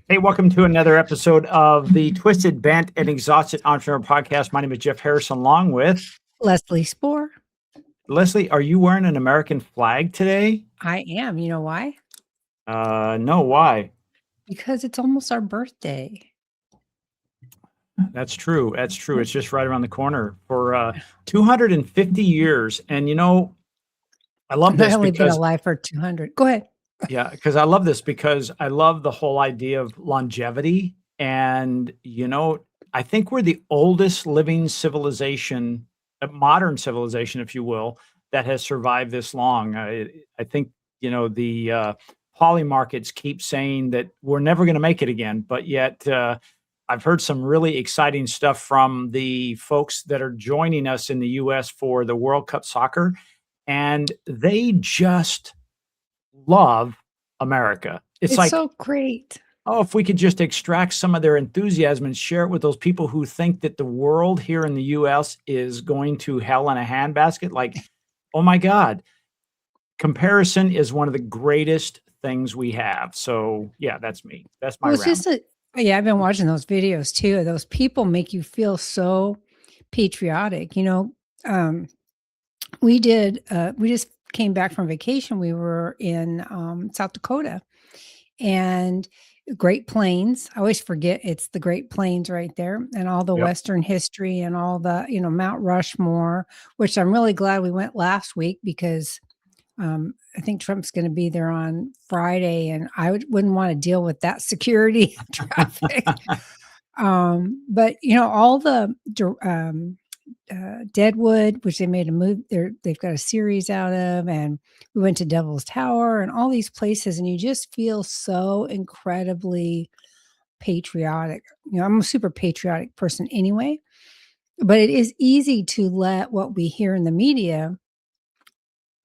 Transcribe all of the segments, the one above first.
Hey, welcome to another episode of the Twisted, Bent, and Exhausted Entrepreneur Podcast. My name is Jeff Harrison, along with Leslie Spohr. Leslie. Are you wearing an American flag today? I am. You know why? No, why? Because it's almost our birthday. That's true. That's true. It's just right around the corner for 250 years. And I love And I this only been because, alive for 200. Go ahead. yeah, because I love this because I love the whole idea of longevity. And, I think we're the oldest living civilization, a modern civilization, if you will, that has survived this long. I think, the poly markets keep saying that we're never going to make it again, but yet I've heard some really exciting stuff from the folks that are joining us in the US for the World Cup soccer, and they just love America. It's It's like, so great. oh, if we could just extract some of their enthusiasm and share it with those people who think that the world here in the US is going to hell in a handbasket, like, oh my God, comparison is one of the greatest things we have. So, yeah, that's me. That's my Well, it's round. just yeah, I've been watching those videos too. Those people make you feel so patriotic. We just came back from vacation. We were in South Dakota and Great Plains. I always forget it's the Great Plains right there, and all the Yep. Western history and all the, Mount Rushmore, which I'm really glad we went last week because I think Trump's going to be there on Friday, and wouldn't want to deal with that security traffic. But all the Deadwood, which they made a movie, they've got a series out of, and we went to Devil's Tower and all these places, and you just feel so incredibly patriotic. I'm a super patriotic person anyway, but it is easy to let what we hear in the media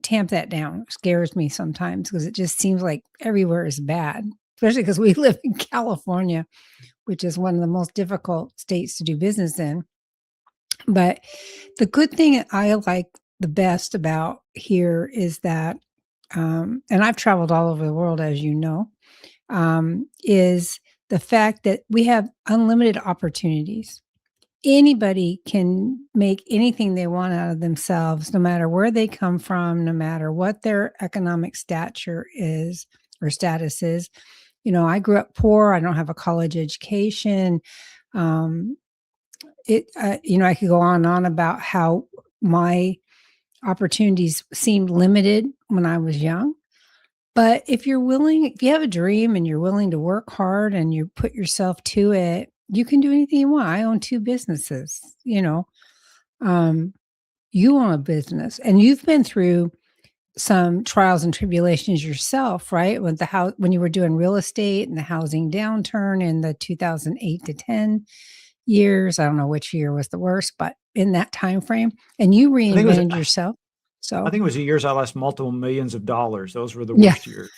tamp that down. It scares me sometimes because it just seems like everywhere is bad, especially because we live in California, which is one of the most difficult states to do business in. But the good thing I like the best about here is that, and I've traveled all over the world, as you know, is the fact that we have unlimited opportunities. Anybody can make anything they want out of themselves, no matter where they come from, no matter what their economic stature is or status is. I grew up poor. I don't have a college education. I could go on and on about how my opportunities seemed limited when I was young. But if you have a dream and you're willing to work hard and you put yourself to it, you can do anything you want. I own 2 businesses, you own a business and you've been through some trials and tribulations yourself, right? When you were doing real estate and the housing downturn in the 2008 to 10 years. I don't know which year was the worst, but in that time frame, and you I think it was reinvented yourself. I So, think it was the years I lost multiple millions of dollars. Those were the yeah, worst years.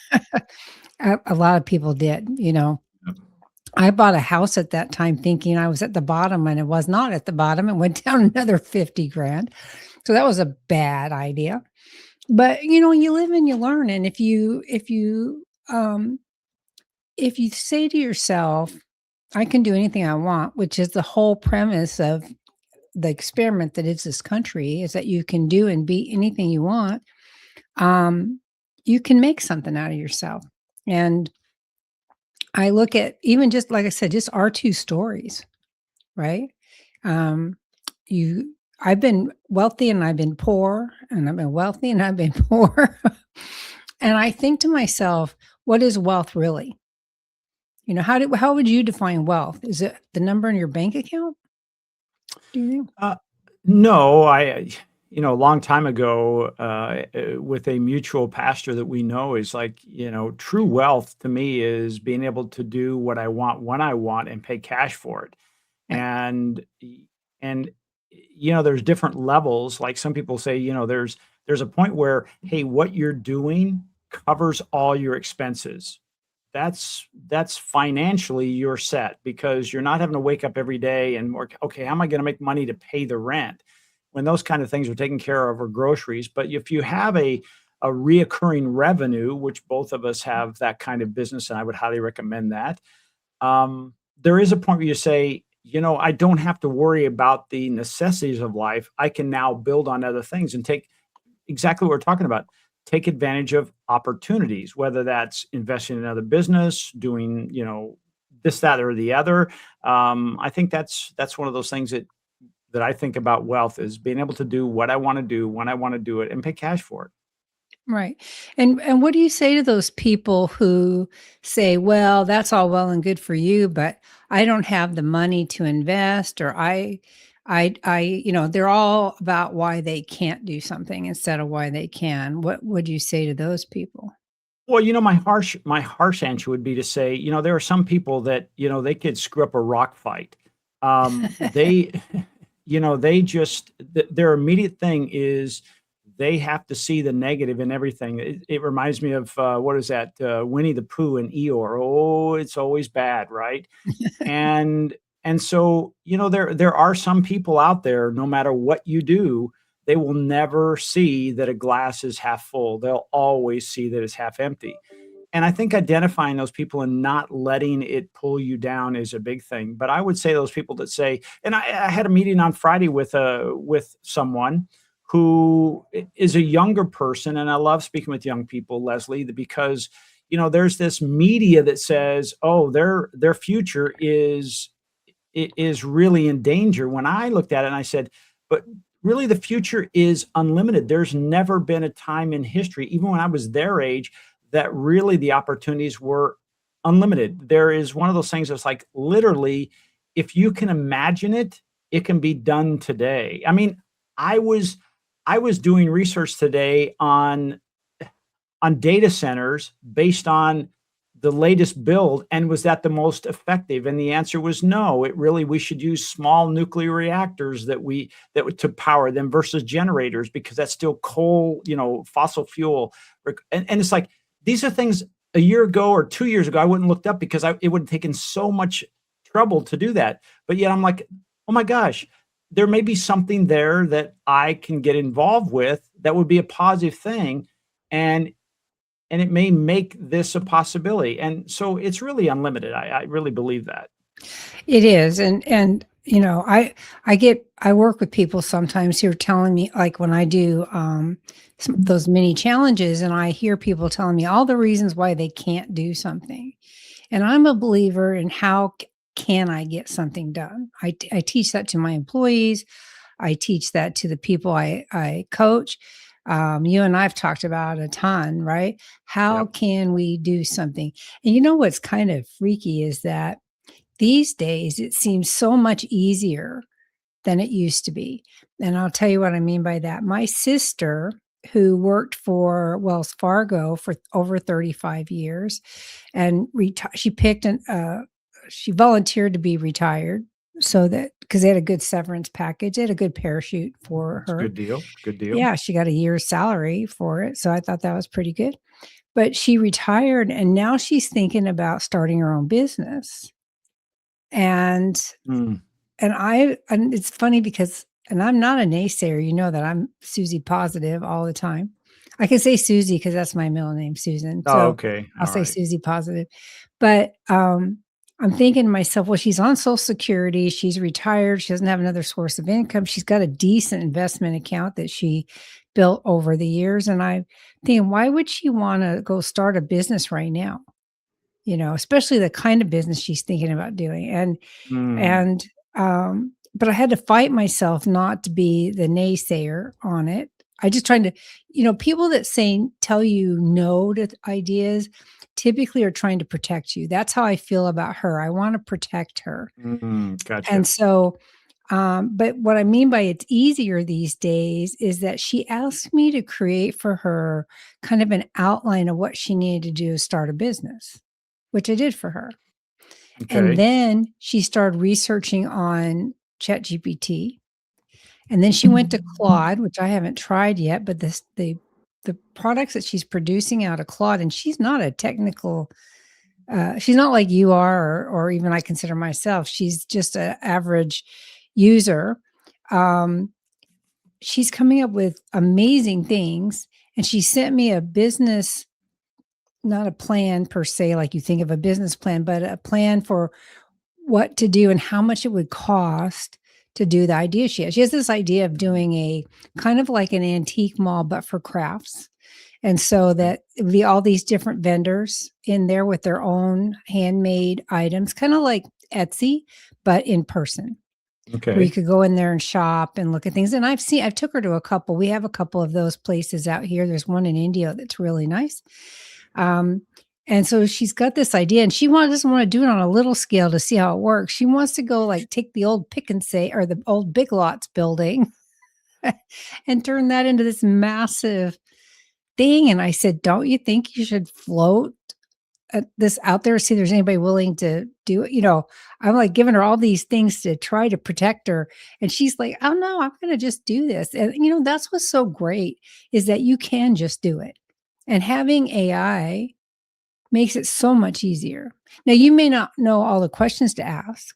a lot of people did. I bought a house at that time thinking I was at the bottom, and it was not at the bottom. It went down another 50 grand. So that was a bad idea. But you live and you learn. And if you say to yourself, I can do anything I want, which is the whole premise of the experiment that is this country, is that you can do and be anything you want. You can make something out of yourself. And I look at, even just like I said, just our 2 stories, right? Um, I've been wealthy and I've been poor, and I've been wealthy and I've been poor. And I think to myself, what is wealth really? How would you define wealth? Is it the number in your bank account? Do you think? Uh, no, a long time ago, with a mutual pastor that we know is like, true wealth to me is being able to do what I want when I want and pay cash for it. Right. And there's different levels. Like some people say, there's a point where, hey, what you're doing covers all your expenses. That's financially you're set because you're not having to wake up every day and work, okay, how am I going to make money to pay the rent when those kind of things are taken care of, or groceries. But if you have a reoccurring revenue, which both of us have that kind of business, and I would highly recommend that, there is a point where you say, I don't have to worry about the necessities of life. I can now build on other things and take exactly what we're talking about. Take advantage of opportunities, whether that's investing in another business, doing, this, that, or the other. I think that's one of those things that I think about wealth is being able to do what I want to do when I want to do it and pay cash for it. Right. And what do you say to those people who say, "Well, that's all well and good for you, but I don't have the money to invest," or they're all about why they can't do something instead of why they can. What would you say to those people? Well, my harsh answer would be to say, there are some people that, they could screw up a rock fight. They, they just their immediate thing is they have to see the negative in everything. It reminds me of what is that? Winnie the Pooh and Eeyore. Oh, it's always bad, right? And and so, there are some people out there, no matter what you do, they will never see that a glass is half full. They'll always see that it's half empty. And I think identifying those people and not letting it pull you down is a big thing. But I would say those people that say, and I had a meeting on Friday with someone who is a younger person, and I love speaking with young people, Leslie, because there's this media that says, oh, their future is really in danger. When I looked at it and I said, but really the future is unlimited. There's never been a time in history, even when I was their age, that really the opportunities were unlimited. There is one of those things that's like literally, if you can imagine it, it can be done today. I mean, I was I was doing research today on data centers based on the latest build, and was that the most effective? And the answer was no. We should use small nuclear reactors to power them versus generators, because that's still coal, fossil fuel. And it's like, these are things a year ago or 2 years ago I wouldn't looked up, because it would have taken so much trouble to do that. But yet I'm like, oh my gosh, there may be something there that I can get involved with that would be a positive thing. And and it may make this a possibility. And so it's really unlimited. I really believe that. It is, and I work with people sometimes who are telling me, like, when I do those mini challenges, and I hear people telling me all the reasons why they can't do something, and I'm a believer in can I get something done. I teach that to my employees. I teach that to the people I coach. You and I've talked about a ton, right? How Yep. can we do something? And what's kind of freaky is that these days, it seems so much easier than it used to be. And I'll tell you what I mean by that. My sister, who worked for Wells Fargo for over 35 years, and she volunteered to be retired, so that because they had a good severance package, they had a good parachute for It's a her. good deal. Good deal. Yeah, she got a year's salary for it. So I thought that was pretty good. But she retired, and now she's thinking about starting her own business. And Mm. and it's funny because, and I'm not a naysayer, that I'm Susie positive all the time. I can say Susie because that's my middle name, Susan, Oh, so okay. I'll All say right. Susie positive. But, I'm thinking to myself, "Well, she's on Social Security, she's retired, she doesn't have another source of income, she's got a decent investment account that she built over the years," and I'm thinking, "Why would she wanna go start a business right now?" Especially the kind of business she's thinking about doing, Mm. and, but I had to fight myself not to be the naysayer on it. I just trying to, people that tell you no to ideas typically are trying to protect you. That's how I feel about her. I want to protect her. Gotcha. And so, but what I mean by it's easier these days is that she asked me to create for her kind of an outline of what she needed to do to start a business, which I did for her. And Okay. then she started researching on ChatGPT, and then she went to Claude, which I haven't tried yet, but the products that she's producing out of Claude, and she's not a technical, she's not like you are, or even I consider myself. She's just an average user. Um, she's coming up with amazing things, and she sent me a business not a plan per se, like you think of a business plan, but a plan for what to do and how much it would cost to do the idea she has. She has this idea of doing a kind of like an antique mall, but for crafts. And so Okay. that it would be all these different vendors in there with their own handmade items, kind of like Etsy, but in person, where you Okay. could go in there and shop and look at things. And I've took her to a couple. We have a couple of those places out here. There's one in India that's really nice. Um, and so she's got this idea and doesn't want to do it on a little scale to see how it works. She wants to go like take the old pick and say or the old Big Lots building and turn that into this massive thing. And I said, don't you think you should float this out there, see if there's anybody willing to do it? I'm like giving her all these things to try to protect her. And she's like, oh no, I'm going to just do this. And that's what's so great is that you can just do it. And having AI makes it so much easier. Now, you may not know all the questions to ask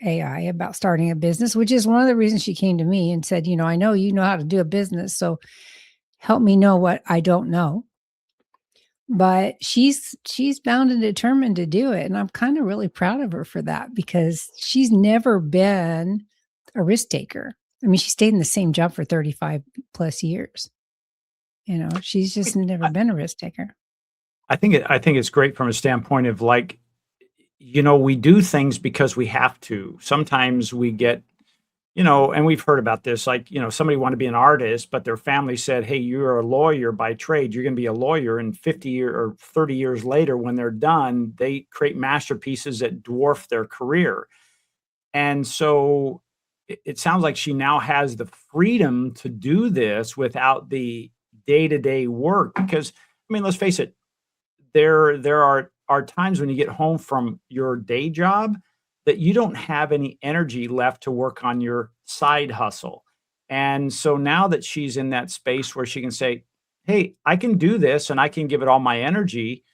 AI about starting a business, which is one of the reasons she came to me and said, I know you know how to do a business. So help me know what I don't know. But she's bound and determined to do it. And I'm kind of really proud of her for that because she's never been a risk taker. I mean, she stayed in the same job for 35 plus years. She's just never I, been a risk taker. I think it's great from a standpoint of like, we do things because we have to. Sometimes we get, and we've heard about this, like, somebody wanted to be an artist, but their family said, hey, you're a lawyer by trade. You're going to be a lawyer. And 50 or 30 years later, when they're done, they create masterpieces that dwarf their career. And so it sounds like she now has the freedom to do this without the day-to-day work. Because, I mean, let's face it, there are times when you get home from your day job that you don't have any energy left to work on your side hustle. And so now that she's in that space where she can say, "Hey, I can do this and I can give it all my energy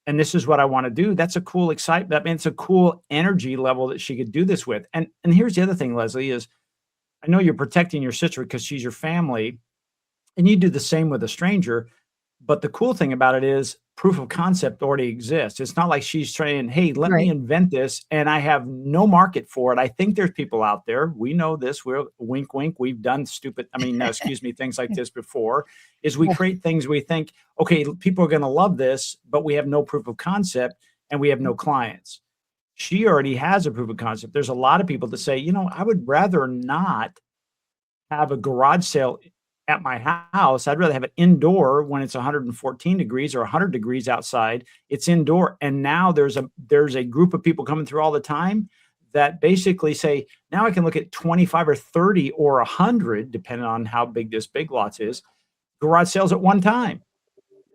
and this is what I want to do." That's a cool excitement. That means it's a cool energy level that she could do this with. And here's the other thing, Leslie, is I know you're protecting your sister because she's your family and you do the same with a stranger. But the cool thing about it is proof of concept already exists. It's not like she's saying, "Hey, let me Right. invent this and I have no market for it." I think there's people out there. We know this. We're wink, wink. We've done stupid, I mean, excuse me, things like this before. Is we create things we think, okay, people are going to love this, but we have no proof of concept and we have no clients. She already has a proof of concept. There's a lot of people that say, I would rather not have a garage sale at my house. I'd rather have it indoor when it's 114 degrees or 100 degrees outside. It's indoor. And now there's a group of people coming through all the time that basically say, now I can look at 25 or 30 or 100, depending on how big this Big Lots is, garage sales at one time.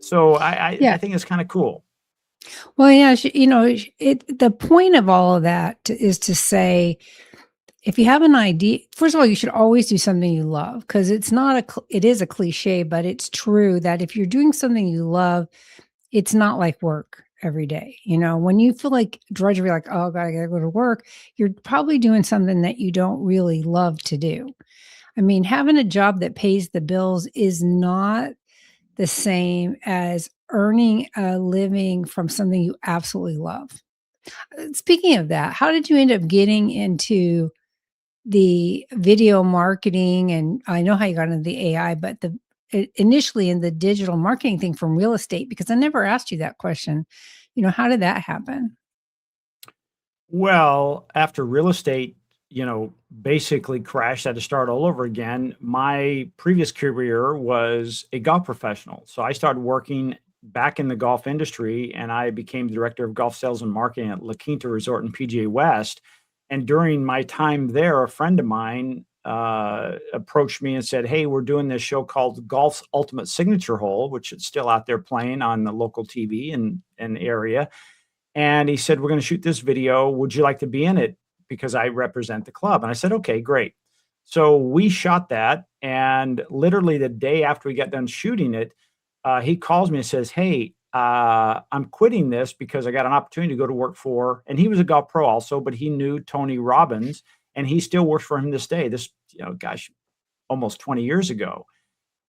So I Yeah. think it's kind of cool. Well, yeah, the point of all of that is to say, if you have an idea, first of all, you should always do something you love because it is a cliche, but it's true that if you're doing something you love, it's not like work every day. When you feel like drudgery, like, oh God, I gotta go to work, you're probably doing something that you don't really love to do. I mean, having a job that pays the bills is not the same as earning a living from something you absolutely love. Speaking of that, how did you end up getting into the video marketing? And I know how you got into the AI, but initially in the digital marketing thing from real estate, because I never asked you that question. How did that happen? Well, after real estate, basically crashed, had to start all over again. My previous career was a golf professional. So I started working back in the golf industry and I became director of golf sales and marketing at La Quinta Resort in PGA West. And during my time there, a friend of mine approached me and said, "Hey, we're doing this show called Golf's Ultimate Signature Hole," which is still out there playing on the local TV and area. And he said, "We're going to shoot this video. Would you like to be in it?" Because I represent the club. And I said, "Okay, great." So we shot that. And literally the day after we got done shooting it, he calls me and says, "Hey, I'm quitting this because I got an opportunity to go to work for," and he was a golf pro also, but he knew Tony Robbins and he still works for him this day. This, gosh, almost 20 years ago.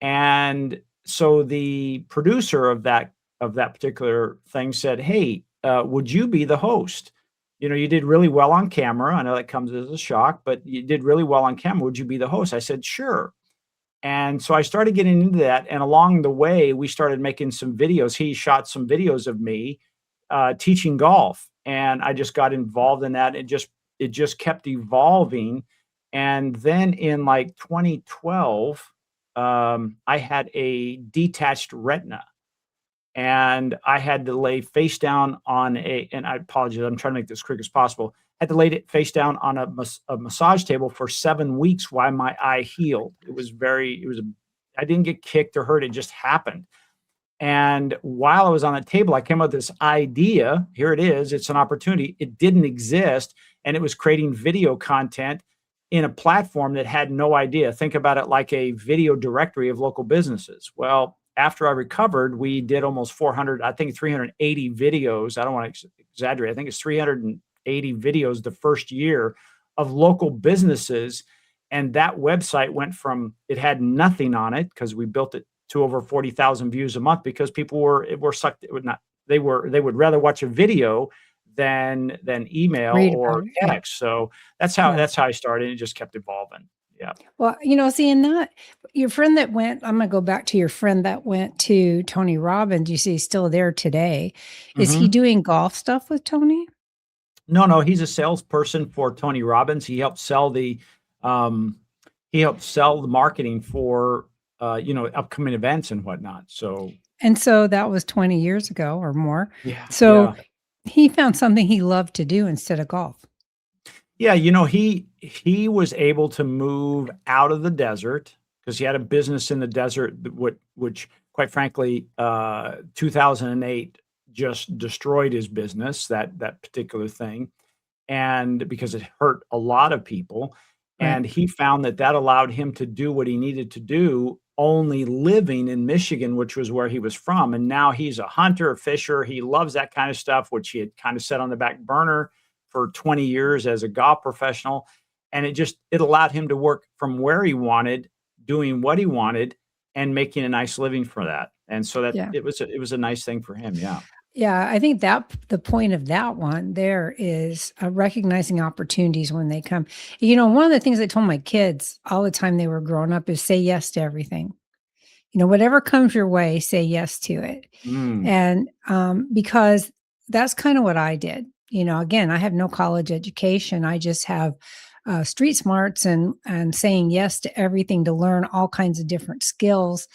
And so the producer of that of that particular thing said, "Hey, would you be the host? You know, you did really well on camera. I know that comes as a shock, but you did really well on camera. Would you be the host?" I said, "Sure." And so I started getting into that, and along the way, we started making some videos. He shot some videos of me, teaching golf, and I just got involved in that. It just kept evolving, and then in, like, 2012, I had a detached retina, and I had to lay face down on a and I apologize, I'm trying to make this quick as possible. I had to lay it face down on a massage table for 7 weeks while my eye healed. It was a I didn't get kicked or hurt, it just happened. And while I was on the table, I came up with this idea. Here it is. It's an opportunity. It didn't exist. And it was creating video content in a platform that had no idea. Think about it like a video directory of local businesses. Well, after I recovered, we did almost 400, I think 380 videos. I don't want to exaggerate. I think it's 380 videos the first year of local businesses. And that website went from, it had nothing on it because we built it to over 40,000 views a month because people were sucked. It would not, they would rather watch a video than email Read or about it. Yeah. text. So Yeah. that's how I started. It just kept evolving. Yeah. Well, seeing that your friend that went, I'm gonna go back to your friend that went to Tony Robbins, you see he's still there today. Is he Mhm. doing golf stuff with Tony? No, no, he's a salesperson for Tony Robbins. Um, he helped sell the marketing for, upcoming events and whatnot. So And so that was 20 years ago or more. yeah, So yeah. he found something he loved to do instead of golf. Yeah, he was able to move out of the desert because he had a business in the desert that which quite frankly, 2008 just destroyed his business, that particular thing, and because it hurt a lot of people, Right. and he found that that allowed him to do what he needed to do only living in Michigan, which was where he was from, and now he's a hunter, a fisher, he loves that kind of stuff, which he had kind of set on the back burner for 20 years as a golf professional, and it allowed him to work from where he wanted, doing what he wanted, and making a nice living for that, and so that Yeah. it was a nice thing for him, yeah. Yeah, I think that the point of that one there is recognizing opportunities when they come. One of the things I told my kids all the time they were growing up is say yes to everything. Whatever comes your way, say yes to it. Mm, And because that's kind of what I did. Again, I have no college education. I just have street smarts and saying yes to everything to learn all kinds of different skills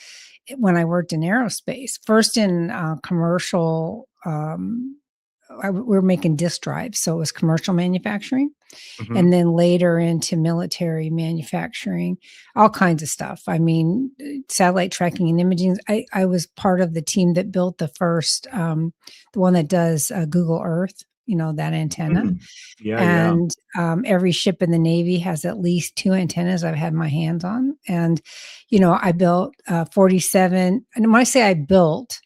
when I worked in aerospace. First in commercial, we were making disk drives, so it was commercial manufacturing, mhm, and then later into military manufacturing, all kinds of stuff. I mean, satellite tracking and imaging. I was part of the team that built the first, the one that does Google Earth. That antenna. mm. Yeah, yeah. And every ship in the Navy has at least two antennas I've had my hands on. And I built 47. And when I say I built,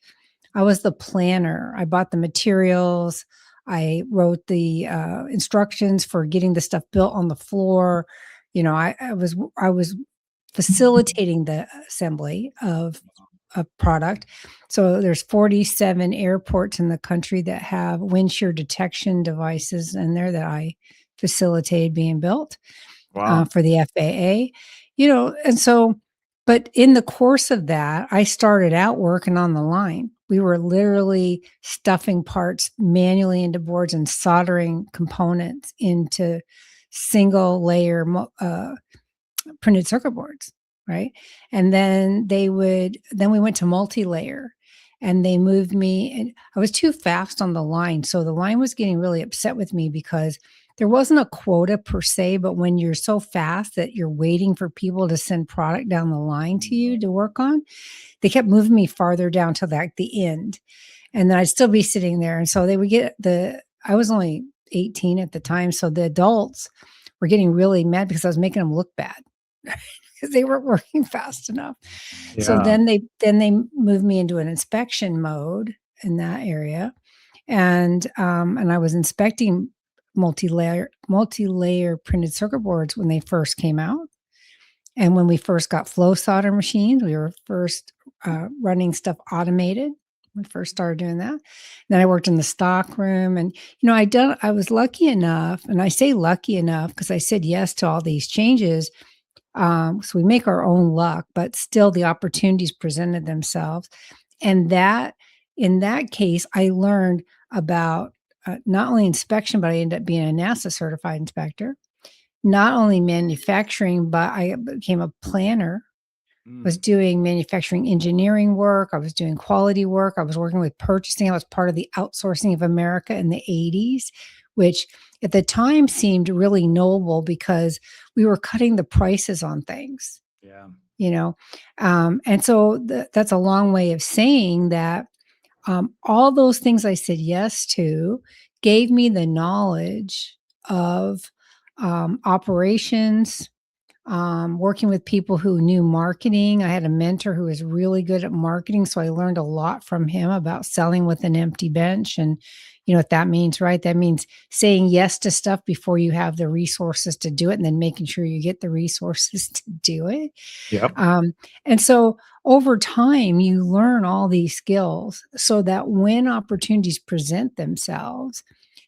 I was the planner. I bought the materials. I wrote the instructions for getting the stuff built on the floor. I was facilitating the assembly of a product. So there's 47 airports in the country that have wind shear detection devices in there that I facilitated being built Wow. for the FAA. And so, but in the course of that, I started out working on the line. We were literally stuffing parts manually into boards and soldering components into single layer printed circuit boards, right? And then we went to multi-layer and they moved me and I was too fast on the line. So the line was getting really upset with me because there wasn't a quota per se, but when you're so fast that you're waiting for people to send product down the line to you to work on, they kept moving me farther down to like the end. And then I'd still be sitting there. And so they would I was only 18 at the time. So the adults were getting really mad because I was making them look bad because they weren't working fast enough. So Yeah. then they moved me into an inspection mode in that area, and I was inspecting multi-layer printed circuit boards when they first came out, and when we first got flow solder machines, we were first running stuff automated when I first started doing that. Then I worked in the stock room and, I was lucky enough, and I say lucky enough because I said yes to all these changes. So we make our own luck, but still the opportunities presented themselves. And in that case, I learned about not only inspection, but I ended up being a NASA certified inspector, not only manufacturing, but I became a planner, was Mm, doing manufacturing engineering work. I was doing quality work. I was working with purchasing. I was part of the outsourcing of America in the 80s, which at the time seemed really noble because we were cutting the prices on things, yeah. you know? And so that's a long way of saying that all those things I said yes to gave me the knowledge of operations, working with people who knew marketing. I had a mentor who was really good at marketing. So I learned a lot from him about selling with an empty bench. And you know what that means, right? That means saying yes to stuff before you have the resources to do it and then making sure you get the resources to do it. Yep. Um, and so over time, you learn all these skills so that when opportunities present themselves,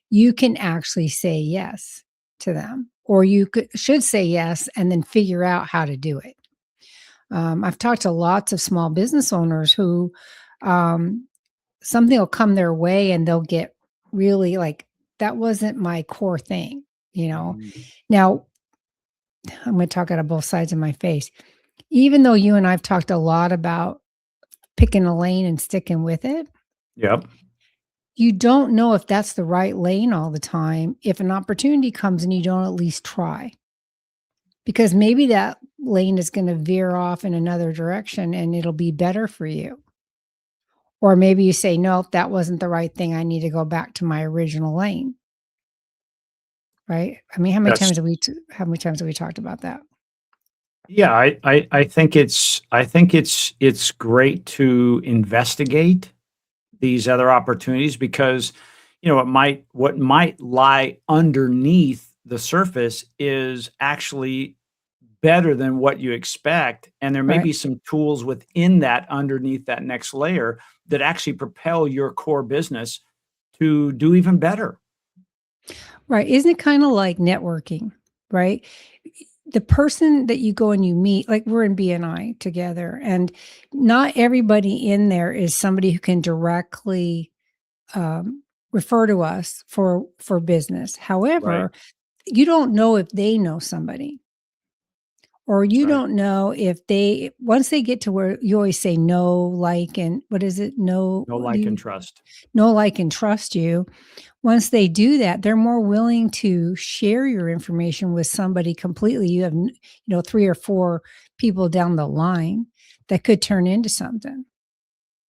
you can actually say yes to them, or should say yes and then figure out how to do it. I've talked to lots of small business owners who um, something will come their way and they'll get really like, that wasn't my core thing, you know. Mm, Now, I'm going to talk out of both sides of my face. Even though you and I've talked a lot about picking a lane and sticking with it, yep. you don't know if that's the right lane all the time if an opportunity comes and you don't at least try. Because maybe that lane is gonna veer off in another direction and it'll be better for you. Or maybe you say, "Nope, that wasn't the right thing. I need to go back to my original lane." Right? I mean, That's how many times have we talked about that? Yeah, I think it's great to investigate these other opportunities because, what might lie underneath the surface is actually better than what you expect, and there may Right. be some tools within that underneath that next layer that actually propel your core business to do even better. Right. Isn't it kinda like networking, right? The person that you go and you meet, like we're in BNI together, and not everybody in there is somebody who can directly um, refer to us for business. Right. However, you don't know if they know somebody, or That's you right. don't know if they once they get to where you always say no, like, and what is it? No, No what do like and you trust. no, like, and trust you. Once they do that, they're more willing to share your information with somebody completely. You have, 3 or 4 people down the line that could turn into something.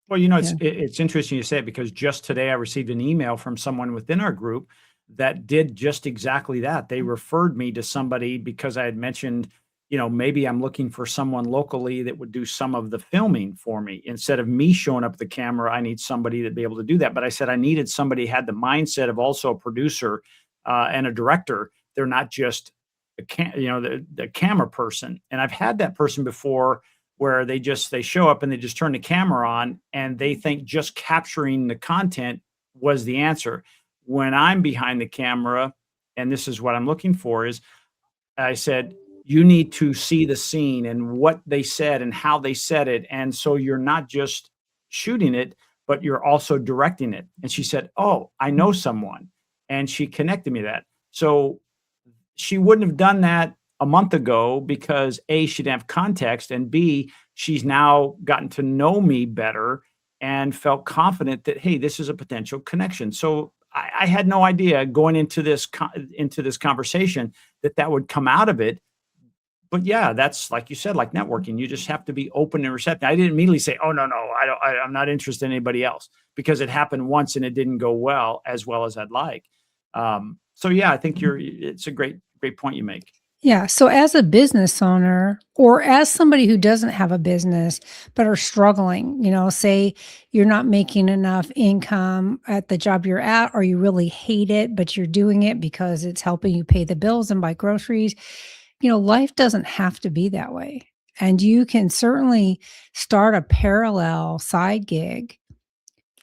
Well, Yeah. it's interesting you say it because just today I received an email from someone within our group that did just exactly that. They referred me to somebody because I had mentioned, maybe I'm looking for someone locally that would do some of the filming for me. Instead of me showing up at the camera, I need somebody to be able to do that. But I said I needed somebody who had the mindset of also a producer and a director. They're not just the camera person. And I've had that person before where they show up and they just turn the camera on and they think just capturing the content was the answer. When I'm behind the camera, and this is what I'm looking for, is I said, you need to see the scene and what they said and how they said it. And so you're not just shooting it, but you're also directing it. And she said, oh, I know someone. And she connected me to that. So she wouldn't have done that a month ago because A, she didn't have context, and B, she's now gotten to know me better and felt confident that, hey, this is a potential connection. So I had no idea going into this conversation that would come out of it. But yeah, that's like you said, like networking. You just have to be open and receptive. I didn't immediately say, "Oh no, I don't. I'm not interested in anybody else," because it happened once and it didn't go well as I'd like. So yeah, I think it's a great point you make. Yeah. So, as a business owner, or as somebody who doesn't have a business but are struggling, say you're not making enough income at the job you're at, or you really hate it, but you're doing it because it's helping you pay the bills and buy groceries. Life doesn't have to be that way. And you can certainly start a parallel side gig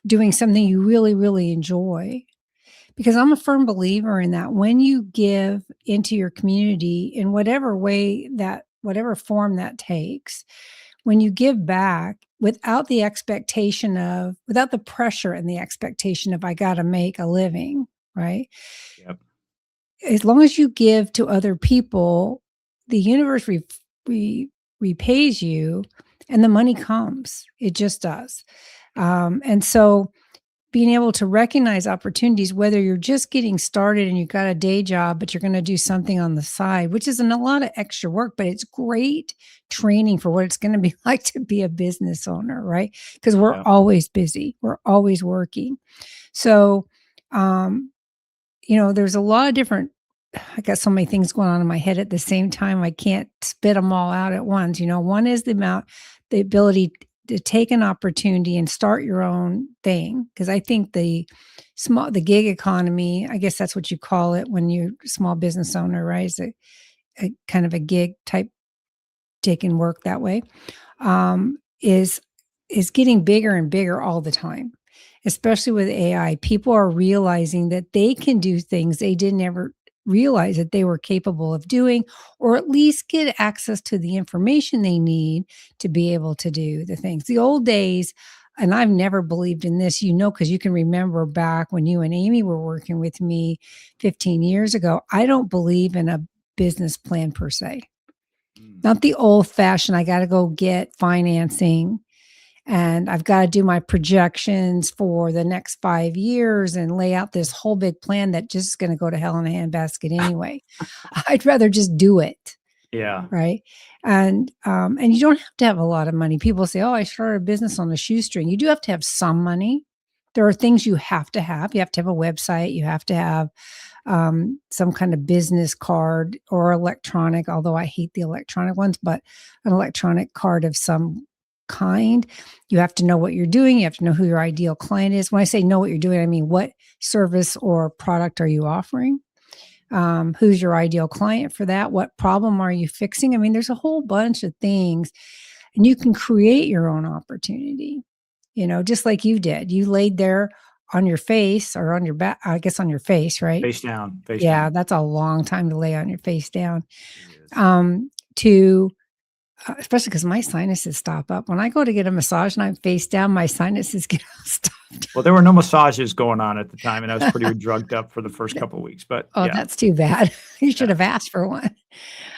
doing something you really, really enjoy. Because I'm a firm believer in that when you give into your community in whatever way that whatever form that takes, when you give back without the expectation of without the pressure and the expectation of I got to make a living, right? Yep. As long as you give to other people, the universe repays you and the money comes. It just does. And so being able to recognize opportunities, whether you're just getting started and you've got a day job, but you're going to do something on the side, which isn't a lot of extra work, but it's great training for what it's going to be like to be a business owner, right? Because we're Yeah. always busy, we're always working. So, um, there's a lot of different I got so many things going on in my head at the same time. I can't spit them all out at once. One is the ability to take an opportunity and start your own thing. Cause I think the gig economy, I guess that's what you call it when you're a small business owner, right? Is a kind of a gig type taking work that way, um, is is getting bigger and bigger all the time, especially with AI. People are realizing that they can do things they didn't ever realize that they were capable of doing, or at least get access to the information they need to be able to do the things. The old days, and I've never believed in this, because you can remember back when you and Amy were working with me 15 years ago. I don't believe in a business plan per se. Mm. Not the old fashioned, I got to go get financing and I've got to do my projections for the next 5 years and lay out this whole big plan that just is going to go to hell in a handbasket anyway. I'd rather just do it. Yeah. Right. And you don't have to have a lot of money. People say, oh, I started a business on a shoestring. You do have to have some money. There are things you have to have. You have to have a website. You have to have some kind of business card or electronic, although I hate the electronic ones, but an electronic card of some kind. You have to know what you're doing. You have to know who your ideal client is. When I say know what you're doing, I mean, what service or product are you offering? Who's your ideal client for that? What problem are you fixing? I mean, there's a whole bunch of things, and you can create your own opportunity, just like you did. You laid there on your face or on your back, I guess on your face, right? Face down. Face Yeah, down. that's a long time to lay on your face down. It is. To Especially because my sinuses stop up. When I go to get a massage and I'm face down, my sinuses get all stopped. Well, there were no massages going on at the time, and I was pretty drugged up for the first couple of weeks. But Oh, yeah, that's too bad. You should yeah, have asked for one.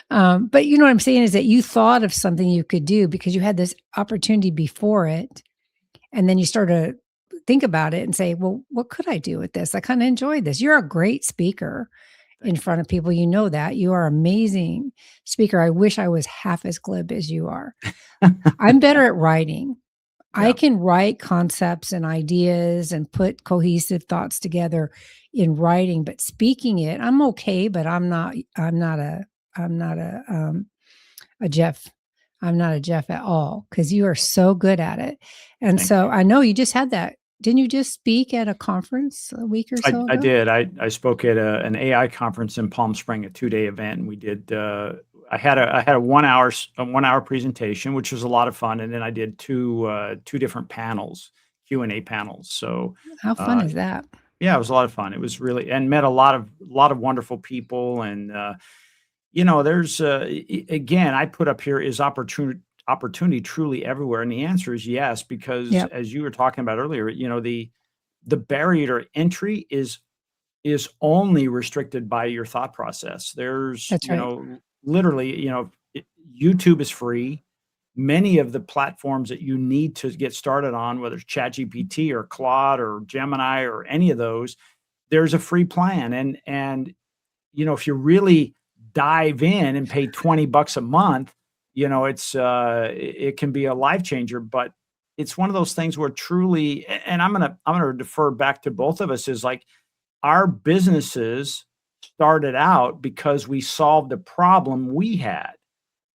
But you know what I'm saying is that you thought of something you could do because you had this opportunity before it. And then you start to think about it and say, well, what could I do with this? I kind of enjoyed this. You're a great speaker in thank front of people. You know that. You are amazing speaker. I wish I was half as glib as you are. you. I'm better at writing. I Yeah, can write concepts and ideas and put cohesive thoughts together in writing, but speaking it, I'm okay, but I'm not a Jeff. I'm not a Jeff at all because you are so good at it. And thank so you. I know you just had that. Didn't you just speak at a conference a week or so I ago? did. I spoke at an AI conference in Palm Spring, a 2-day event, and we did. I had a 1 hour presentation, which was a lot of fun, and then I did two different panels, Q&A panels. So How fun uh, is that? yeah, it was a lot of fun. It was really and met a lot of wonderful people, and there's again, I put up here is opportunity truly everywhere, and the answer is yes, because Yep, as you were talking about earlier, the barrier to entry is only restricted by your thought process. There's, that's right. literally, YouTube is free. Many of the platforms that you need to get started on, whether it's ChatGPT or Claude or Gemini or any of those, there's a free plan. And if you really dive in and pay $20 a month, it can be a life changer. But it's one of those things where truly, and I'm gonna defer back to both of us, is like our businesses started out because we solved a problem we had,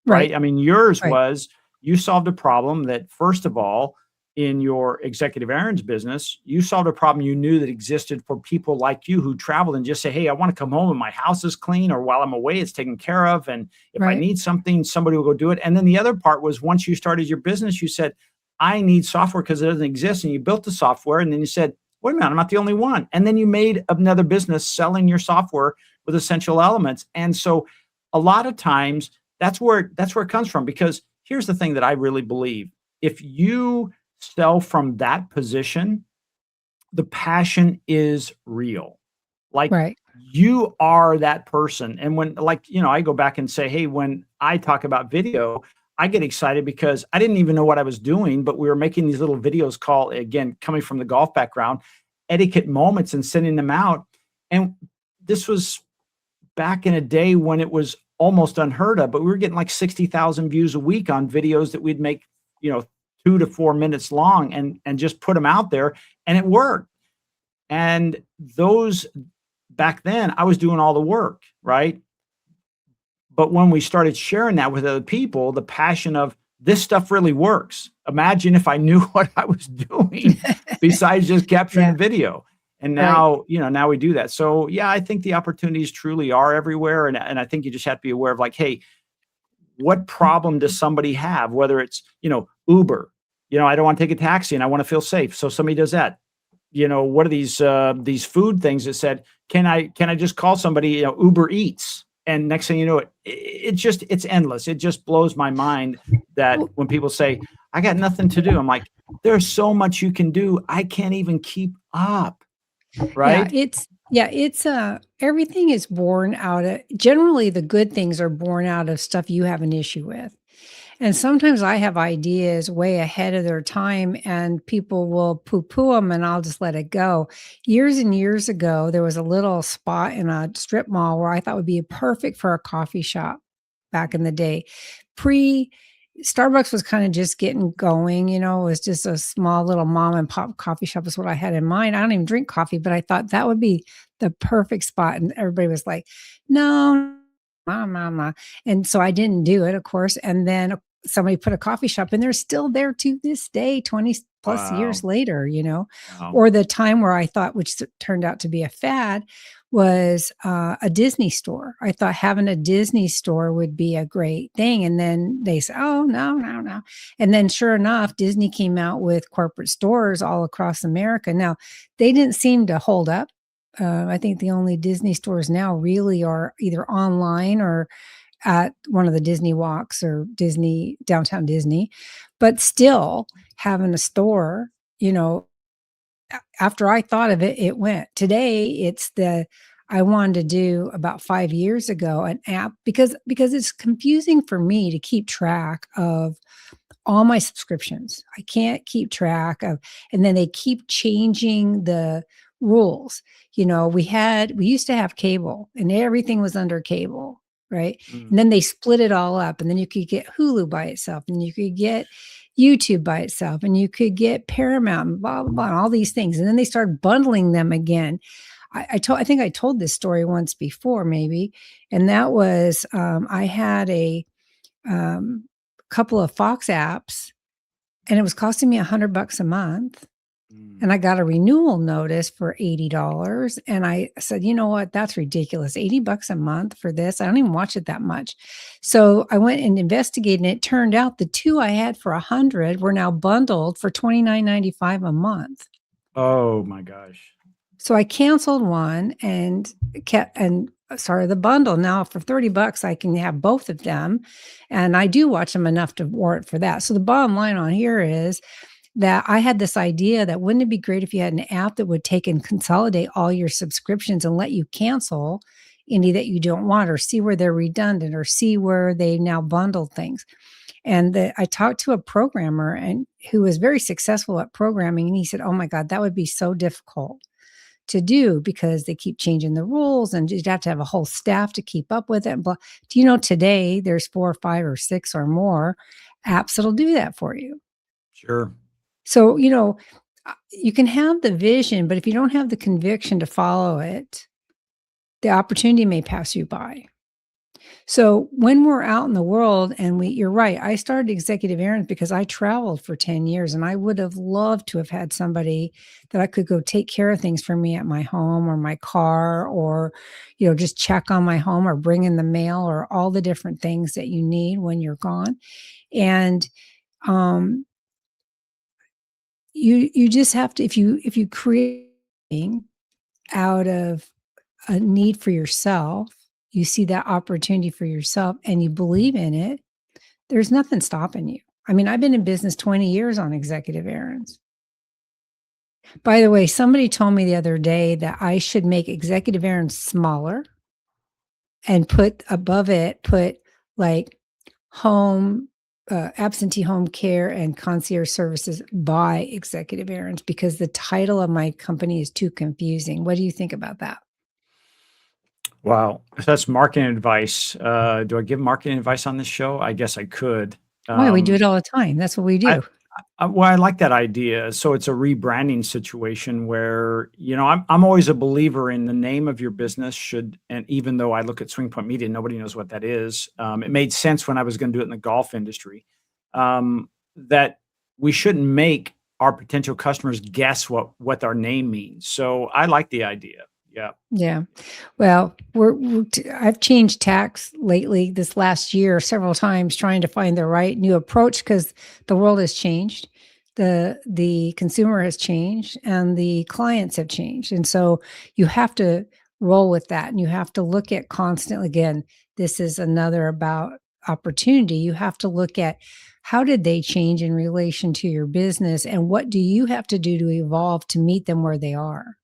Right, right? I mean, yours right, was you solved a problem that, first of all, in your executive errands business, you solved a problem you knew that existed for people like you who traveled and just say, hey, I want to come home and my house is clean, or while I'm away, it's taken care of. And if I right. need something, somebody will go do it. And then the other part was once you started your business, you said, I need software because it doesn't exist. And you built the software and then you said, wait a minute, I'm not the only one. And then you made another business selling your software with essential elements. And so a lot of times that's where it comes from. Because here's the thing that I really believe. If you sell from that position, the passion is real. Like Right. you are that person. And when, like, I go back and say, hey, when I talk about video, I get excited because I didn't even know what I was doing, but we were making these little videos called, again, coming from the golf background, etiquette moments and sending them out. And this was back in a day when it was almost unheard of, but we were getting like 60,000 views a week on videos that we'd make, you know, 2 to 4 minutes long and just put them out there, and it worked. And those back then, I was doing all the work, right? But when we started sharing that with other people, the passion of this stuff really works. Imagine if I knew what I was doing besides just capturing Yeah. the video. And Right. now we do that. So yeah, I think the opportunities truly are everywhere. And I think you just have to be aware of like, hey, what problem does somebody have? Whether it's, Uber, I don't want to take a taxi and I want to feel safe. So somebody does that. What are these food things that said, can I just call somebody, Uber Eats? And next thing you know, it's endless. It just blows my mind that Well, when people say, I got nothing to do, I'm like, there's so much you can do. I can't even keep up. yeah, Right? everything is born out of generally, the good things are born out of stuff you have an issue with. And sometimes I have ideas way ahead of their time and people will poo-poo them and I'll just let it go. Years and years ago, there was a little spot in a strip mall where I thought would be perfect for a coffee shop back in the day. Pre Starbucks was kind of just getting going, it was just a small little mom and pop coffee shop is what I had in mind. I don't even drink coffee, but I thought that would be the perfect spot. And everybody was like, no, ma. And so I didn't do it, of course. And then somebody put a coffee shop and they're still there to this day, 20 plus years Wow. later. Wow. Or the time where I thought, which turned out to be a fad, was a Disney store. I thought having a Disney store would be a great thing. And then they said, oh, no, no, no. And then sure enough, Disney came out with corporate stores all across America. Now, they didn't seem to hold up. I think the only Disney stores now really are either online or at one of the Disney walks or Disney downtown Disney, but still having a store, after I thought of it, it went. Today, it's the I wanted to do about 5 years ago an app because it's confusing for me to keep track of all my subscriptions. I can't keep track of, and then they keep changing the rules. We used to have cable and everything was under cable, right? Mm. And then they split it all up and then you could get Hulu by itself and you could get YouTube by itself and you could get Paramount and blah, blah, blah, and all these things. And then they started bundling them again. I think I told this story once before, maybe. And that was, I had a, um, couple of Fox apps and it was costing me $100 a month. Mm. And I got a renewal notice for $80. And I said, you know what? That's ridiculous. $80 a month for this. I don't even watch it that much. So I went and investigated and it turned out the two I had for 100 were now bundled for $29.95 a month. Oh my gosh. So I canceled one and started the bundle. Now for $30, I can have both of them. And I do watch them enough to warrant for that. So the bottom line on here is that I had this idea that wouldn't it be great if you had an app that would take and consolidate all your subscriptions and let you cancel any that you don't want or see where they're redundant or see where they now bundle things. And I talked to a programmer and who was very successful at programming. And he said, oh my God, that would be so difficult to do because they keep changing the rules and you'd have to have a whole staff to keep up with it. And blah. Do you know today there's 4 or 5 or 6 or more apps that'll do that for you? Sure. So, you can have the vision, but if you don't have the conviction to follow it, the opportunity may pass you by. So when we're out in the world and you're right, I started Executive Errands because I traveled for 10 years and I would have loved to have had somebody that I could go take care of things for me at my home or my car or, just check on my home or bring in the mail or all the different things that you need when you're gone. And, um, you just have to, if you create out of a need for yourself, you see that opportunity for yourself and you believe in it, there's nothing stopping you. I mean, I've been in business 20 years on executive errands. By the way, somebody told me the other day that I should make executive errands smaller and put above it, put like home, absentee home care and concierge services by executive errands because the title of my company is too confusing. What do you think about that? Wow, if that's marketing advice. Do I give marketing advice on this show? I guess I could. Why? We do Um, it all the time. That's what we I do. well, I like that idea. So it's a rebranding situation where, I'm always a believer in the name of your business should, and even though I look at Swing Point Media, nobody knows what that is. It made sense when I was going to do it in the golf industry, that we shouldn't make our potential customers guess what our name means. So I like the idea. Yeah. Yeah. Well, I've changed tax lately this last year several times trying to find the right new approach because the world has changed. The consumer has changed and the clients have changed. And so you have to roll with that and you have to look at constantly again, this is another about opportunity. You have to look at how did they change in relation to your business and what do you have to do to evolve to meet them where they are?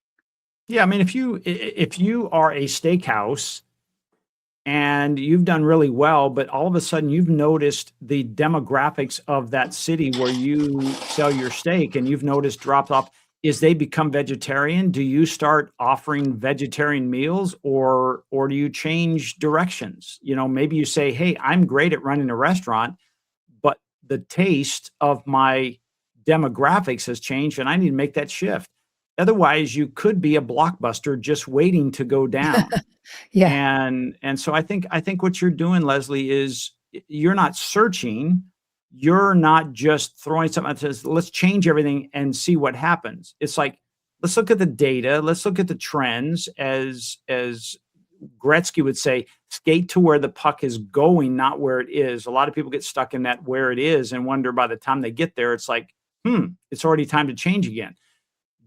Yeah. I mean, if you are a steakhouse and you've done really well, but all of a sudden you've noticed the demographics of that city where you sell your steak and you've noticed drop off is they become vegetarian. Do you start offering vegetarian meals or do you change directions? Maybe you say, "Hey, I'm great at running a restaurant, but the taste of my demographics has changed and I need to make that shift." Otherwise, you could be a blockbuster just waiting to go down. Yeah. And so I think what you're doing, Leslie, is you're not searching, you're not just throwing something that says, "Let's change everything and see what happens." It's like, let's look at the data, let's look at the trends, as Gretzky would say, skate to where the puck is going, not where it is. A lot of people get stuck in that where it is and wonder by the time they get there, it's like, it's already time to change again.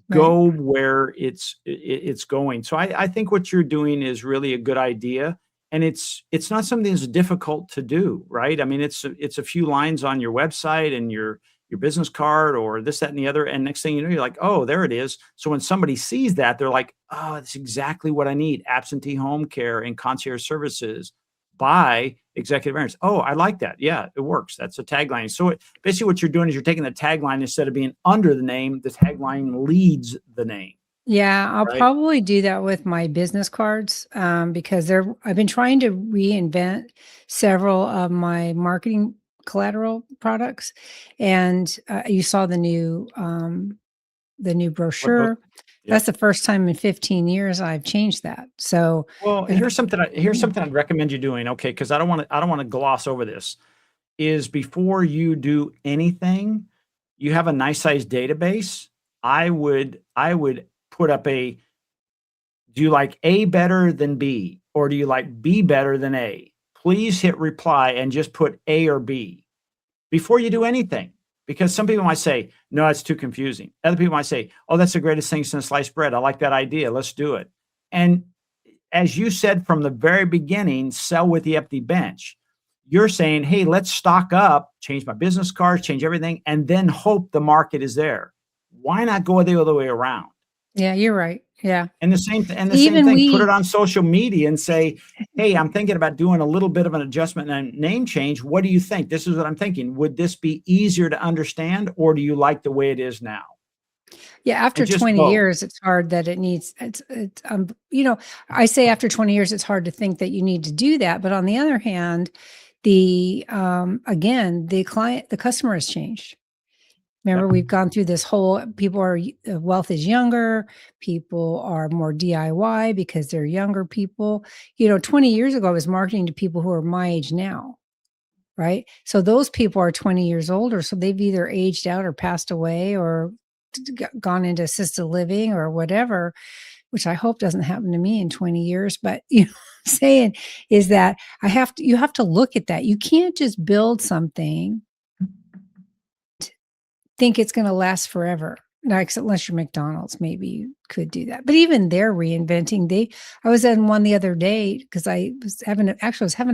Right. Go where it's going. So I think what you're doing is really a good idea, and it's not something that's difficult to do, right? I mean, it's a few lines on your website and your business card or this, that, and the other, and next thing you know, you're like, "Oh, there it is." So when somebody sees that, they're like, "Oh, that's exactly what I need, absentee home care and concierge services by executive errands." Oh, I like that. Yeah, it works. That's a tagline. So basically what you're doing is you're taking the tagline instead of being under the name, the tagline leads the name, Yeah, I'll right? probably do that with my business cards, because I've been trying to reinvent several of my marketing collateral products, and, you saw the new What book? brochure. Yep. That's the first time in 15 years I've changed that. So, Well, and here's yeah. something I'd recommend you doing, okay, because I don't want to gloss over this. Is before you do anything, you have a nice sized database. I would put up a do you like A better than B? Or do you like B better than A? Please hit reply and just put A or B before you do anything. Because some people might say, "No, it's too confusing." Other people might say, "Oh, that's the greatest thing since sliced bread. I like that idea. Let's do it." And as you said from the very beginning, sell with the empty bench. You're saying, "Hey, let's stock up, change my business cards, change everything, and then hope the market is there." Why not go the other way around? Yeah, you're right. Yeah. And the same Even thing, put we it on social media and say, "Hey, I'm thinking about doing a little bit of an adjustment and name change. What do you think? This is what I'm thinking. Would this be easier to understand, or do you like the way it is now?" Yeah, And after just 20 vote. years, it's hard that I say after 20 years, it's hard to think that you need to do that. But on the other hand, again, the customer has changed. Remember, Yep. we've gone through this whole wealth is younger, people are more DIY because they're younger people. 20 years ago, I was marketing to people who are my age now, right? So those people are 20 years older. So they've either aged out or passed away or gone into assisted living or whatever, which I hope doesn't happen to me in 20 years. But I'm saying is that you have to look at that. You can't just build something think it's gonna last forever. Now, unless you're McDonald's, maybe you could do that. But even they're reinventing. I was in one the other day because I was having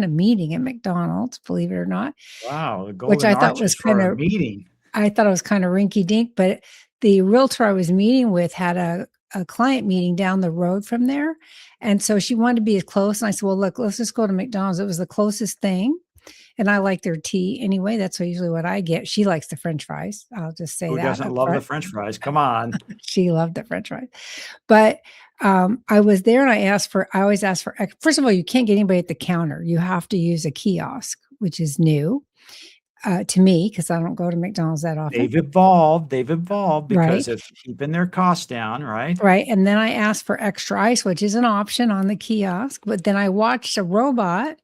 a meeting at McDonald's, believe it or not, Wow, the which golden arches for a meeting. I thought it was kinda rinky dink, but the realtor I was meeting with had a client meeting down the road from there. And so she wanted to be as close. And I said, well, look, let's just go to McDonald's. It was the closest thing. And I like their tea anyway. That's usually what I get. She likes the French fries. I'll just say Who that doesn't up love the front. french fries? Come on. She loved the French fries. But I was there and I always ask for, first of all, you can't get anybody at the counter. You have to use a kiosk, which is new to me because I don't go to McDonald's that often. They've evolved Right. because of keeping their costs down, right? Right, and then I asked for extra ice, which is an option on the kiosk, but then I watched a robot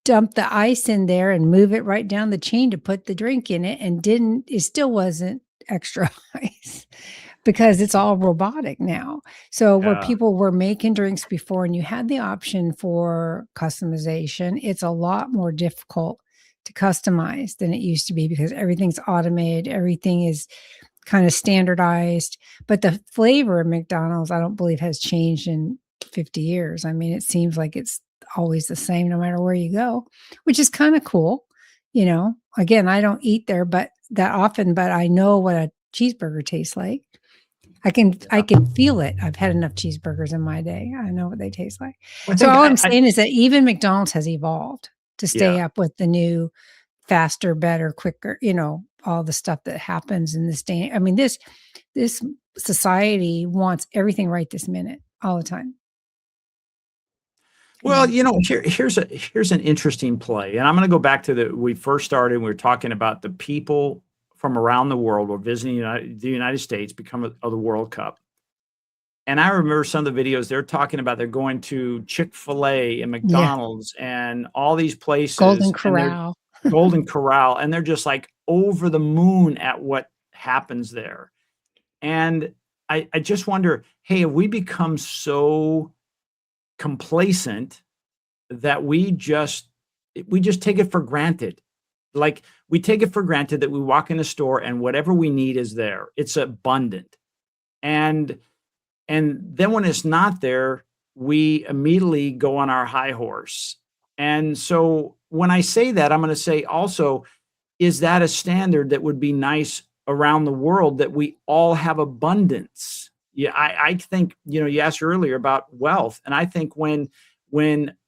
dump the ice in there and move it right down the chain to put the drink in it and it still wasn't extra ice because it's all robotic now. So where Yeah. people were making drinks before and you had the option for customization, it's a lot more difficult to customize than it used to be because everything's automated, everything is kind of standardized, but the flavor of McDonald's, I don't believe has changed in 50 years. I mean, it seems like it's always the same no matter where you go, which is kind of cool. Again, I don't eat there but that often, but I know what a cheeseburger tastes like. I can feel it. I've had enough cheeseburgers in my day. I know what they taste like. I So think all I'm I saying is that even McDonald's has evolved to yeah. stay up with the new faster, better, quicker, all the stuff that happens in this day. I mean, this society wants everything right this minute, all the time. Well, And here's an interesting play, and I'm gonna go back to we first started, we were talking about the people from around the world were visiting the United States become of the World Cup. And I remember some of the videos they're talking about they're going to Chick-fil-A and yeah, McDonald's and all these Golden places, and they're Corral. Golden Corral, and they're just, like, over the moon at what happens there. And I just wonder, hey, have we become so complacent that we just take it for granted? Like, we take it for granted that we walk in a store and whatever we need is there. It's abundant. And then when it's not there, we immediately go on our high horse. And so when I say that, I'm going to say also, is that a standard that would be nice around the world that we all have abundance? Yeah, I think, you asked earlier about wealth. And I think when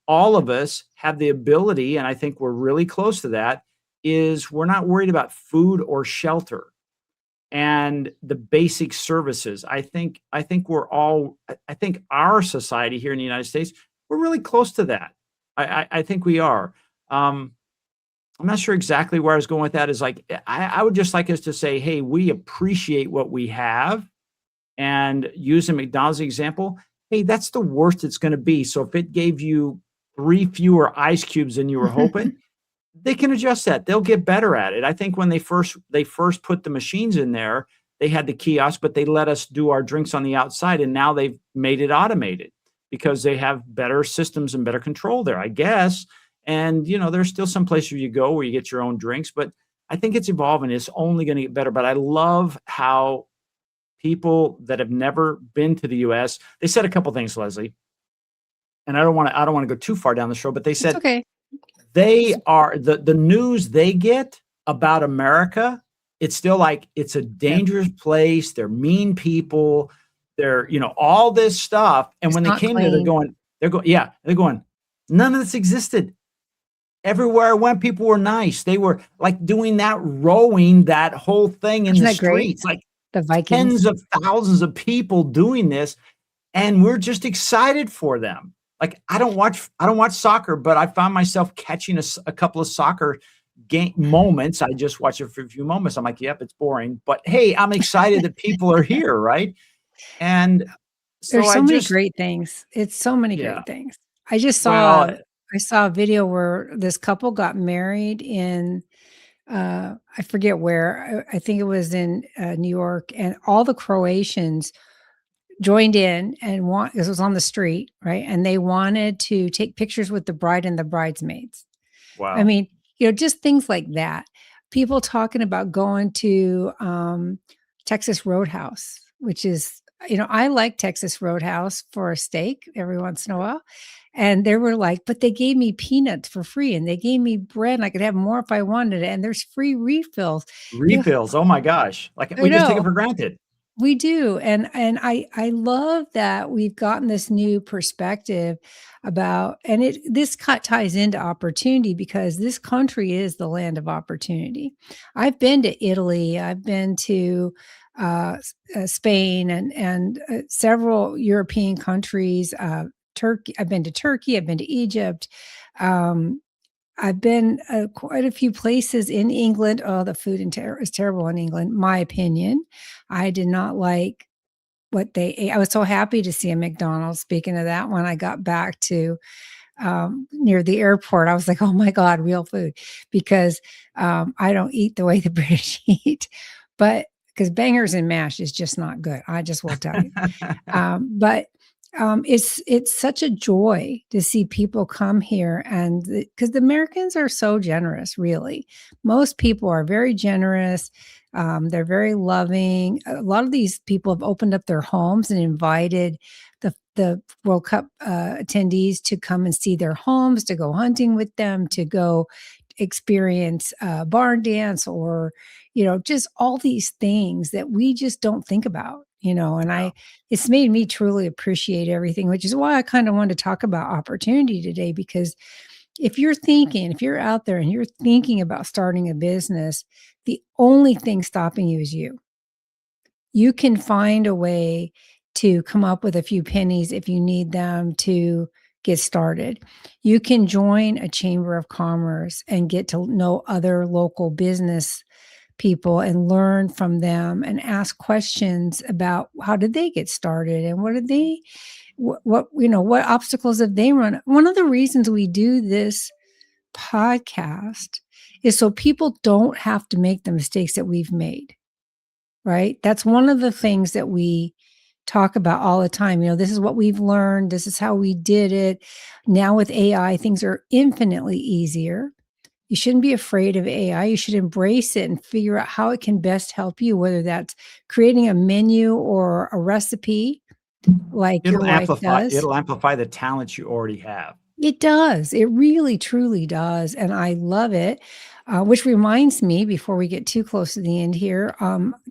all of us have the ability, and I think we're really close to that, is we're not worried about food or shelter and the basic services. I think our society here in the United States, we're really close to that. I think we are. I'm not sure exactly where I was going with that. Is like I would just like us to say, hey, we appreciate what we have, and using McDonald's example, hey, that's the worst it's going to be. So if it gave you 3 fewer ice cubes than you were hoping, they can adjust that. They'll get better at it. I think when they first put the machines in there, they had the kiosk, but they let us do our drinks on the outside, and now they've made it automated because they have better systems and better control there, I guess. And there's still some places you go where you get your own drinks, but I think it's evolving. It's only going to get better. But I love how people that have never been to the US, they said a couple things, Leslie, and I don't want to go too far down the road, but they it's said okay. they are the news they get about America, it's still like it's a Yeah, dangerous place, they're mean people, they're, all this stuff, and it's when they not came there, clean. they're going, "None of this existed." Everywhere I went, people were nice. They were, like, doing that rowing, that whole thing in Isn't the that great? streets, like, The tens Vikings. of thousands of people doing this, and we're just excited for them. Like, I don't watch soccer, but I found myself catching a couple of soccer game moments. I just watched it for a few moments. I'm like, "Yep, it's boring." But, hey, I'm excited that people are here, right? And so There's I so many just great things. It's so many yeah. great things. I just Well, saw a video where this couple got married in, I forget where. I think it was in, New York, and all the Croatians joined in and this was on the street, right? And they wanted to take pictures with the bride and the bridesmaids. I wow. mean, just things like that. people talking about going to Texas Roadhouse, which is, I like Texas Roadhouse for a steak every once in a while. And they were like, but they gave me peanuts for free and they gave me bread and I could have more if I wanted it. And there's free refills. You know, Refills, oh my gosh, like, I we just take it know. for granted. We do, and I love that we've gotten this new perspective about, and this ties into opportunity because this country is the land of opportunity. I've been to Italy, I've been to Spain, and several European countries. Turkey, I've been to Turkey, I've been to Egypt. Um, I've been quite a few places in England. Oh, the food is terrible in England, my opinion. I did not like what they ate. I was so happy to see a McDonald's. Speaking of that, when I got back to near the airport, I was like, "Oh my God, real food!" Because I don't eat the way the British eat, but because bangers and mash is just not good. I just will tell you. But it's such a joy to see people come here, and because the Americans are so generous, really. Most people are very generous. They're very loving. A lot of these people have opened up their homes and invited the World Cup attendees to come and see their homes, to go hunting with them, to go experience barn dance, or just all these things that we just don't think about. And Yeah. it's made me truly appreciate everything, which is why I kind of wanted to talk about opportunity today. Because if you're out there and you're thinking about starting a business, the only thing stopping you is you. You can find a way to come up with a few pennies if you need them to get started. You can join a chamber of commerce and get to know other local business people and learn from them and ask questions about how did they get started and what did they what obstacles have they run. One of the reasons we do this podcast is so people don't have to make the mistakes that we've made, right? That's one of the things that we talk about all the time. This is what we've learned, this is how we did it. Now with AI, things are infinitely easier. You shouldn't be afraid of AI. You should embrace it and figure out how it can best help you, whether that's creating a menu or a recipe like your wife does. It'll amplify the talents you already have. It does. It really, truly does. And I love it. Which reminds me, before we get too close to the end here,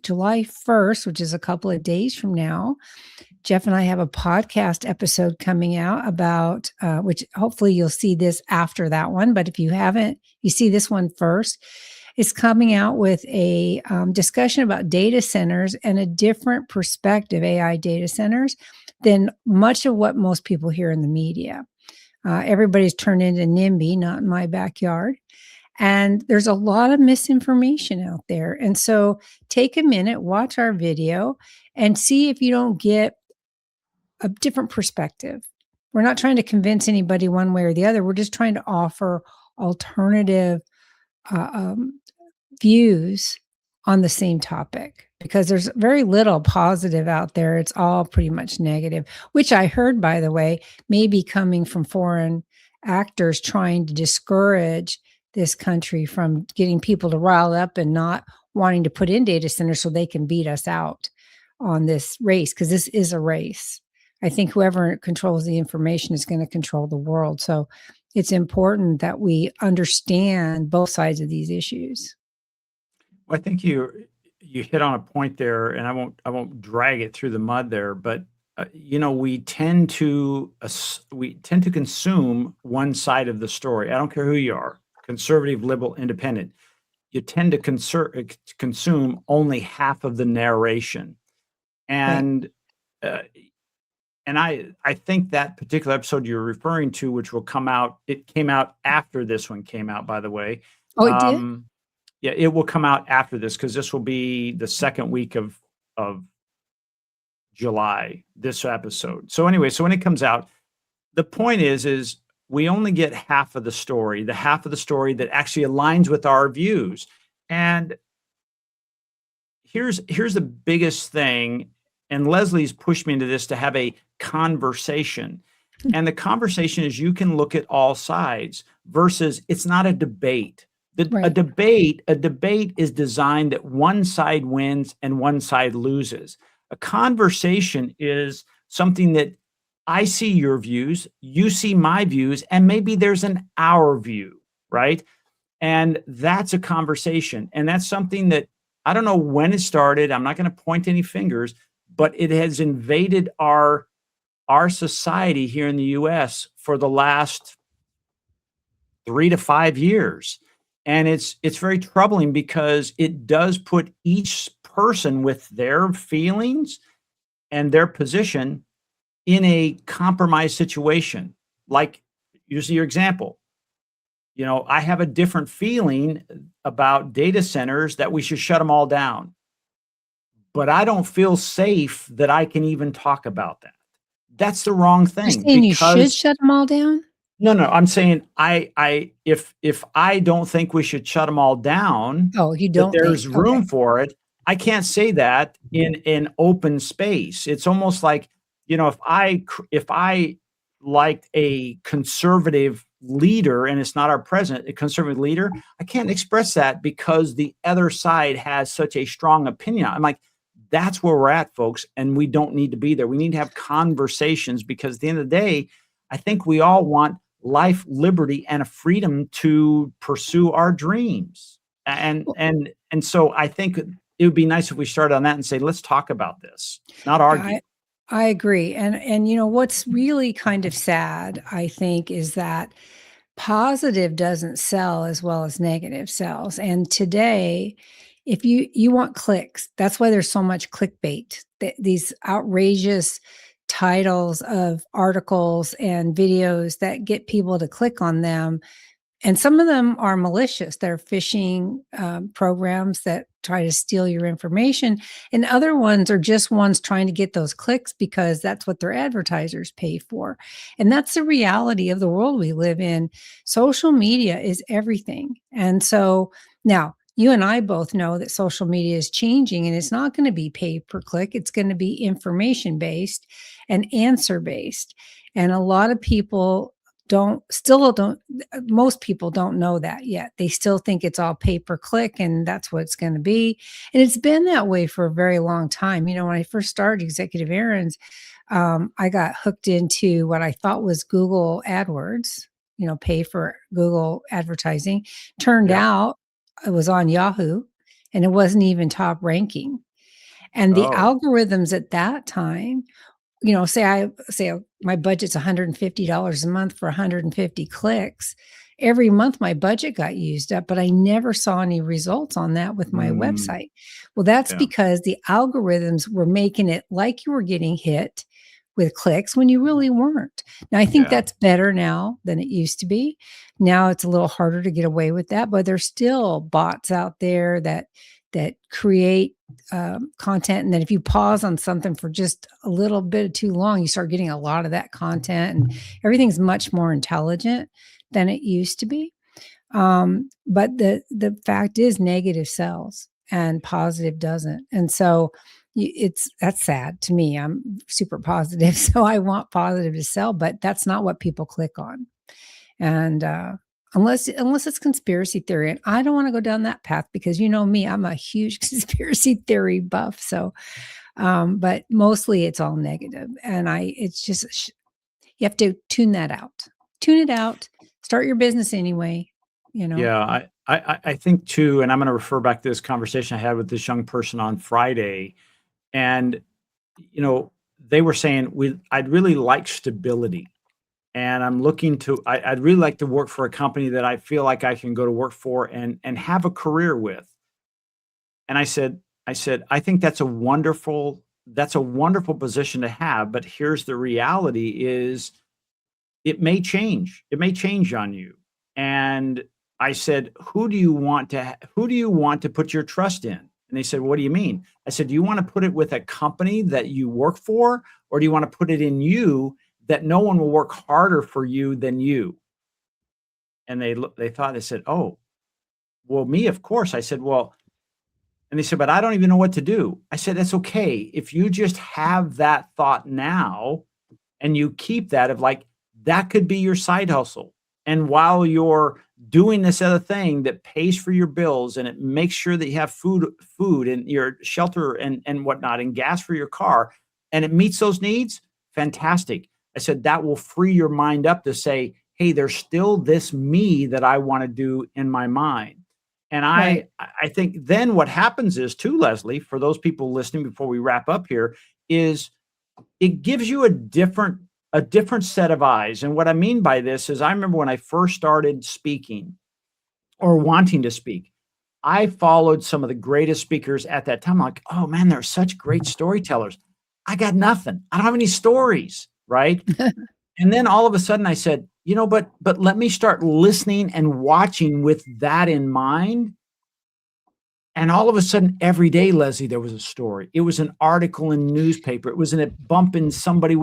July 1st, which is a couple of days from now, Jeff and I have a podcast episode coming out about, which hopefully you'll see this after that one. But if you haven't, you see this one first. It's coming out with a discussion about data centers and a different perspective, AI data centers, than much of what most people hear in the media. Everybody's turned into NIMBY, not in my backyard. And there's a lot of misinformation out there. And so take a minute, watch our video, and see if you don't get a different perspective. We're not trying to convince anybody one way or the other. We're just trying to offer alternative views on the same topic, because there's very little positive out there. It's all pretty much negative, which I heard, by the way, may be coming from foreign actors trying to discourage this country from getting people to rile up and not wanting to put in data centers so they can beat us out on this race, because this is a race. I think whoever controls the information is going to control the world. So it's important that we understand both sides of these issues. Well, I think you hit on a point there, and I won't drag it through the mud there, but we tend to consume one side of the story. I don't care who you are, conservative, liberal, independent. You tend to consume only half of the narration, and I think that particular episode you're referring to, which will come out, it came out after this one came out, by the way. Oh, it did? Yeah, it will come out after this, because this will be the second week of July, this episode. So anyway, so when it comes out, the point is we only get half of the story, the half of the story that actually aligns with our views. And here's the biggest thing, and Leslie's pushed me into this, to have a conversation. And the conversation is, you can look at all sides, versus it's not a debate. A Right. debate is designed that one side wins and one side loses. A conversation is something that I see your views, you see my views, and maybe there's an our view, right? And that's a conversation. And that's something that I don't know when it started. I'm not going to point any fingers, but it has invaded our society here in the US for the last 3 to 5 years. And it's very troubling because it does put each person with their feelings and their position in a compromised situation. Like, use your example. I have a different feeling about data centers that we should shut them all down, but I don't feel safe that I can even talk about that. That's the wrong You're thing saying you should because shut them all down? no, no, I'm saying if I don't think we should shut them all down, Oh, you that don't think. there's Okay. room for it, I can't say that in an open space. It's almost like, if I liked a conservative leader and it's not our president, a conservative leader, I can't express that because the other side has such a strong opinion. I'm like, that's where we're at, folks, and we don't need to be there. We need to have conversations because at the end of the day, I think we all want life, liberty, and a freedom to pursue our dreams. Well, And so I think it would be nice if we started on that and say, let's talk about this, not yeah, argue. I agree. And what's really kind of sad, I think, is that positive doesn't sell as well as negative sells. And today, if you want clicks, that's why there's so much clickbait. These outrageous titles of articles and videos that get people to click on them, and some of them are malicious. They're phishing programs that try to steal your information. And other ones are just ones trying to get those clicks because that's what their advertisers pay for. And that's the reality of the world we live in. Social media is everything. And so now, you and I both know that social media is changing and it's not going to be pay per click. It's going to be information based and answer based. And a lot of people don't most people don't know that yet. They still think it's all pay per click and that's what it's going to be. And it's been that way for a very long time. When I first started Executive Errands, I got hooked into what I thought was Google AdWords, pay for Google advertising. Turned Yeah. out it was on Yahoo and it wasn't even top ranking. And the Oh. algorithms at that time, say my budget's $150 a month for 150 clicks. Every month my budget got used up, but I never saw any results on that with my Mm, website. Well, that's yeah. because the algorithms were making it like you were getting hit with clicks when you really weren't. Now, I think Yeah. that's better now than it used to be. Now it's a little harder to get away with that, but there's still bots out there that create content. And then if you pause on something for just a little bit too long, you start getting a lot of that content, and everything's much more intelligent than it used to be. But the fact is, negative sells and positive doesn't. And so that's sad to me. I'm super positive, so I want positive to sell, but that's not what people click on. And unless it's conspiracy theory, and I don't want to go down that path because you know me, I'm a huge conspiracy theory buff. So, but mostly it's all negative, and it's just you have to tune that out. Tune it out. Start your business anyway. You know. Yeah, I think too, and I'm going to refer back to this conversation I had with this young person on Friday, and you know, they were saying I'd really like stability, and I'm looking to I'd really like to work for a company that I feel like I can go to work for and have a career with. And I said, I think that's a wonderful position to have, but here's the reality is it may change. It may change on you. And I said, who do you want to put your trust in? And they said, what do you mean? I said, do you want to put it with a company that you work for, or do you want to put it in you that no one will work harder for you than you? And they thought, they said, oh, well, me, of course. I said, well, and they said, but I don't even know what to do. I said, that's okay. If you just have that thought now and you keep that of like, that could be your side hustle. And while you're doing this other thing that pays for your bills and it makes sure that you have food and your shelter and whatnot and gas for your car, and it meets those needs, fantastic. I said that will free your mind up to say, hey, there's still this me that I want to do in my mind. And Right. I think then what happens is too, Leslie, for those people listening before we wrap up here, is it gives you a different set of eyes. And what I mean by this is I remember when I first started speaking or wanting to speak, I followed some of the greatest speakers at that time. I'm like, oh man, they're such great storytellers. I got nothing. I don't have any stories, right? And then all of a sudden I said, but let me start listening and watching with that in mind. And all of a sudden, every day, Leslie, there was a story. It was an article in newspaper. It was in a bump in somebody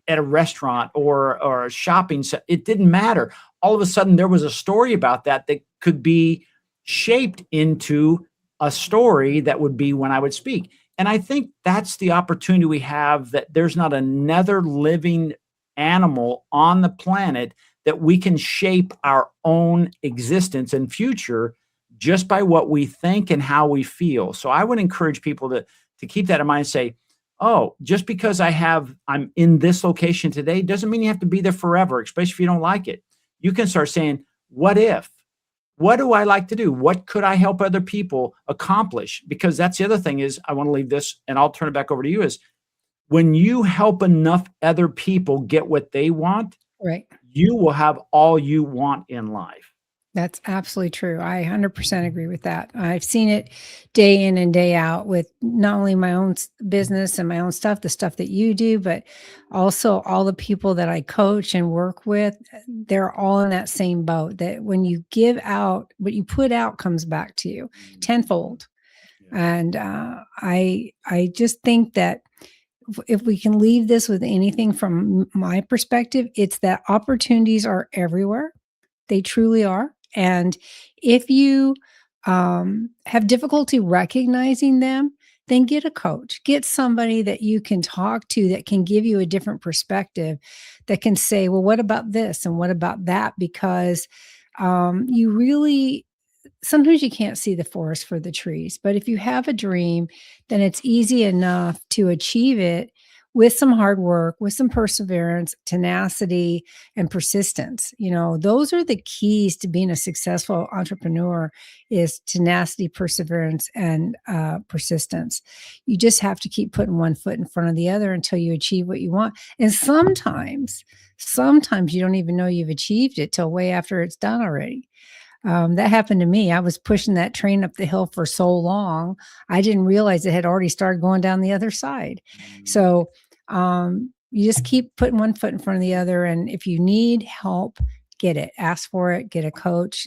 at a restaurant or a shopping center. It didn't matter. All of a sudden, there was a story about that could be shaped into a story that would be when I would speak. And I think that's the opportunity we have, that there's not another living animal on the planet that we can shape our own existence and future just by what we think and how we feel. So I would encourage people to keep that in mind and say, oh, just because I'm in this location today doesn't mean you have to be there forever, especially if you don't like it. You can start saying, what if? What do I like to do? What could I help other people accomplish? Because that's the other thing is, I want to leave this and I'll turn it back over to you, is when you help enough other people get what they want, Right. you will have all you want in life. That's absolutely true. I 100% agree with that. I've seen it day in and day out with not only my own business and my own stuff, the stuff that you do, but also all the people that I coach and work with. They're all in that same boat, that when you give out, what you put out comes back to you tenfold. Yeah. And I just think that if we can leave this with anything from my perspective, it's that opportunities are everywhere. They truly are. And if you have difficulty recognizing them, then get a coach, get somebody that you can talk to that can give you a different perspective, that can say, well, what about this? And what about that? Because you really, sometimes you can't see the forest for the trees. But if you have a dream, then it's easy enough to achieve it with some hard work, with some perseverance, tenacity, and persistence. Those are the keys to being a successful entrepreneur: is tenacity, perseverance, and persistence. You just have to keep putting one foot in front of the other until you achieve what you want. And sometimes you don't even know you've achieved it till way after it's done already. That happened to me. I was pushing that train up the hill for so long, I didn't realize it had already started going down the other side. So you just keep putting one foot in front of the other. And if you need help, get it. Ask for it. Get a coach.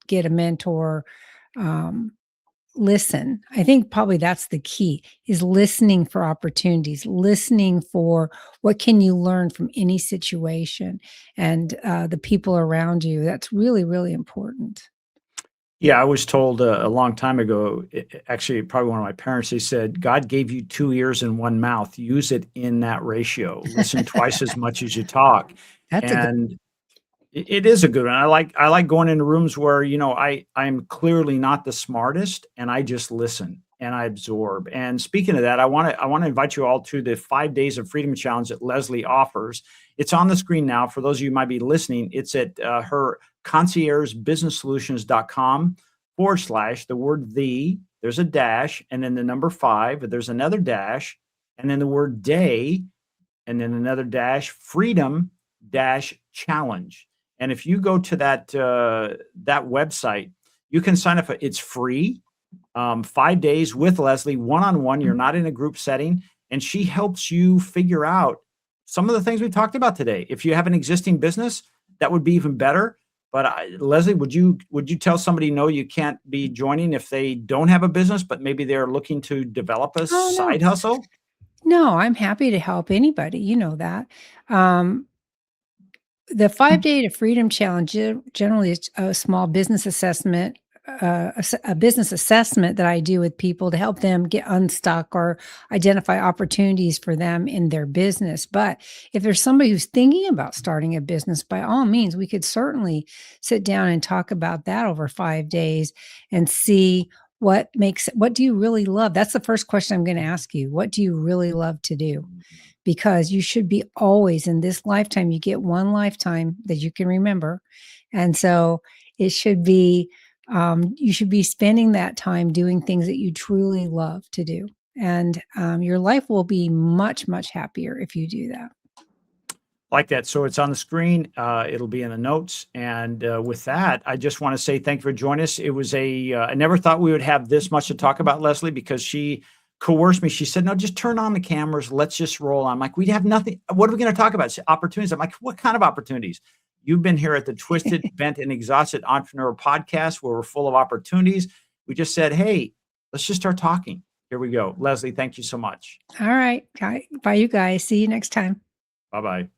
Get a mentor. Um, Listen. I think probably that's the key, is listening for opportunities, listening for what can you learn from any situation, and the people around you. That's really, really important. Yeah, I was told a long time ago, actually, probably one of my parents, they said, God gave you two ears and one mouth. Use it in that ratio. Listen twice as much as you talk. That's a good. And it is a good one. I like going into rooms where, I'm clearly not the smartest and I just listen and I absorb. And speaking of that, I want to invite you all to the 5 days of freedom challenge that Leslie offers. It's on the screen now. For those of you who might be listening, it's at her conciergebusinesssolutions.com/, the word there's a dash, and then the number 5, there's another dash, and then the word day, and then another dash, freedom dash challenge. And if you go to that website, you can sign up. It's free. 5 days with Leslie, one-on-one. You're not in a group setting, and she helps you figure out some of the things we talked about today. If you have an existing business, that would be even better. But Leslie, would you tell somebody no, you can't be joining if they don't have a business, but maybe they're looking to develop a Oh, no. side hustle? No, I'm happy to help anybody. You know that. Um, the 5 Day to Freedom Challenge generally is a small business assessment a business assessment that I do with people to help them get unstuck or identify opportunities for them in their business. But if there's somebody who's thinking about starting a business, by all means, we could certainly sit down and talk about that over 5 days and see what do you really love? That's the first question I'm going to ask you. What do you really love to do? Because you should be always in this lifetime, you get one lifetime that you can remember. And so it should be, you should be spending that time doing things that you truly love to do. And your life will be much, much happier if you do that. Like that. So it's on the screen. It'll be in the notes. And with that, I just want to say thank you for joining us. It was I never thought we would have this much to talk about, Leslie, because she coerced me. She said, no, just turn on the cameras. Let's just roll on. I'm like, we have nothing. What are we going to talk about? She said, opportunities. I'm like, what kind of opportunities? You've been here at the Twisted, Bent, and Exhausted Entrepreneur Podcast, where we're full of opportunities. We just said, hey, let's just start talking. Here we go. Leslie, thank you so much. All right. Bye, you guys. See you next time. Bye-bye.